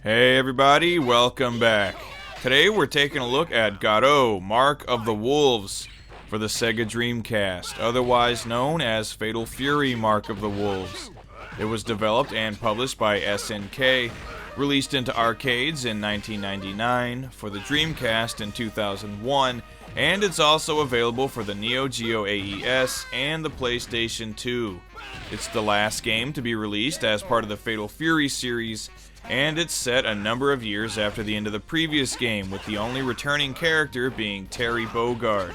Hey everybody, welcome back. Today we're taking a look at Garou, Mark of the Wolves for the Sega Dreamcast, otherwise known as Fatal Fury Mark of the Wolves. It was developed and published by SNK, released into arcades in 1999, for the Dreamcast in 2001, and it's also available for the Neo Geo AES and the PlayStation 2. It's the last game to be released as part of the Fatal Fury series, and it's set a number of years after the end of the previous game, with the only returning character being Terry Bogard,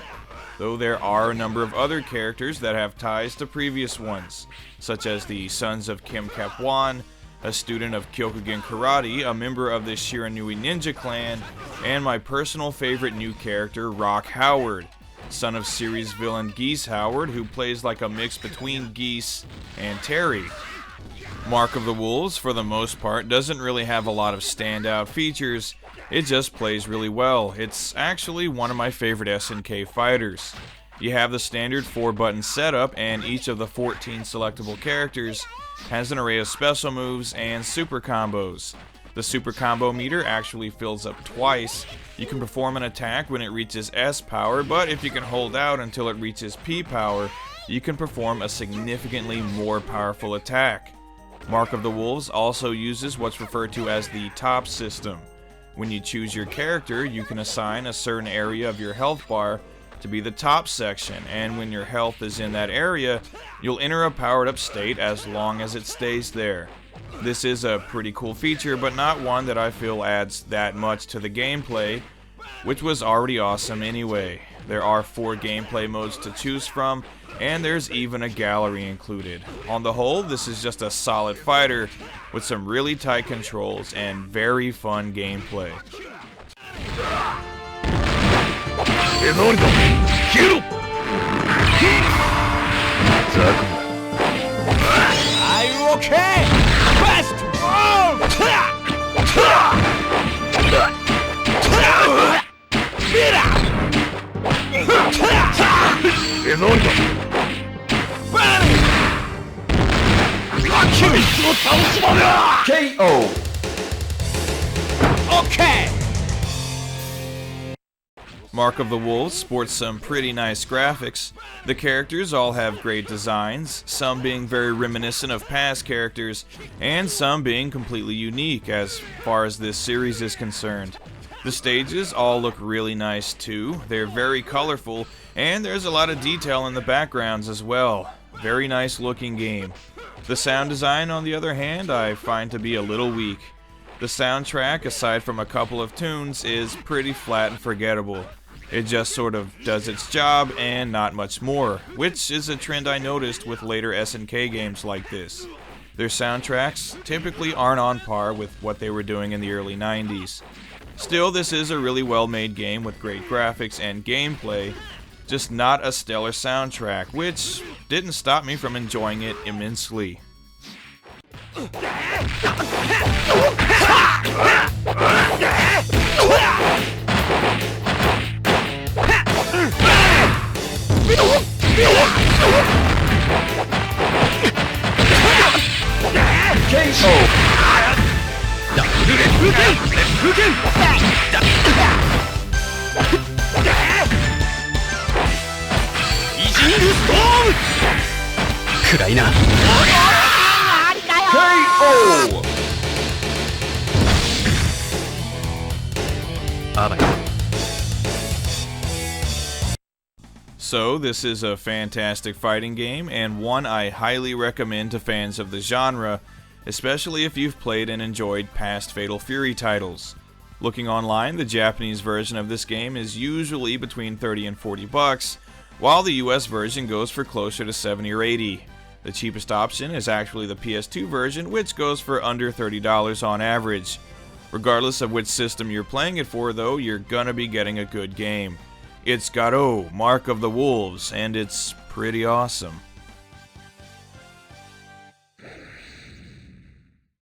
though there are a number of other characters that have ties to previous ones, such as the Sons of Kim Kap-Wan, a student of Kyokugen Karate, a member of the Shiranui Ninja Clan, and my personal favorite new character, Rock Howard, son of series villain Geese Howard, who plays like a mix between Geese and Terry. Mark of the Wolves, for the most part, doesn't really have a lot of standout features. It just plays really well. It's actually one of my favorite SNK fighters. You have the standard 4-button setup, and each of the 14 selectable characters has an array of special moves and super combos. The super combo meter actually fills up twice. You can perform an attack when it reaches S power, but if you can hold out until it reaches P power, you can perform a significantly more powerful attack. Mark of the Wolves also uses what's referred to as the top system. When you choose your character, you can assign a certain area of your health bar to be the top section, and when your health is in that area, you'll enter a powered up state as long as it stays there. This is a pretty cool feature, but not one that I feel adds that much to the gameplay, which was already awesome anyway. There are 4 gameplay modes to choose from, and there's even a gallery included. On the whole, this is just a solid fighter with some really tight controls and very fun gameplay. Are you okay? Fast! KO! Okay! Mark of the Wolves sports some pretty nice graphics. The characters all have great designs, some being very reminiscent of past characters, and some being completely unique as far as this series is concerned. The stages all look really nice too. They're very colorful, and there's a lot of detail in the backgrounds as well. Very nice looking game. The sound design, on the other hand, I find to be a little weak. The soundtrack, aside from a couple of tunes, is pretty flat and forgettable. It just sort of does its job and not much more, which is a trend I noticed with later SNK games like this. Their soundtracks typically aren't on par with what they were doing in the early 90s. Still, this is a really well-made game with great graphics and gameplay, just not a stellar soundtrack, which didn't stop me from enjoying it immensely. So, this is a fantastic fighting game, and one I highly recommend to fans of the genre, especially if you've played and enjoyed past Fatal Fury titles. Looking online, the Japanese version of this game is usually between $30 and $40, while the US version goes for closer to $70 or $80. The cheapest option is actually the PS2 version, which goes for under $30 on average. Regardless of which system you're playing it for, though, you're gonna be getting a good game. It's Garou, Mark of the Wolves, and it's pretty awesome.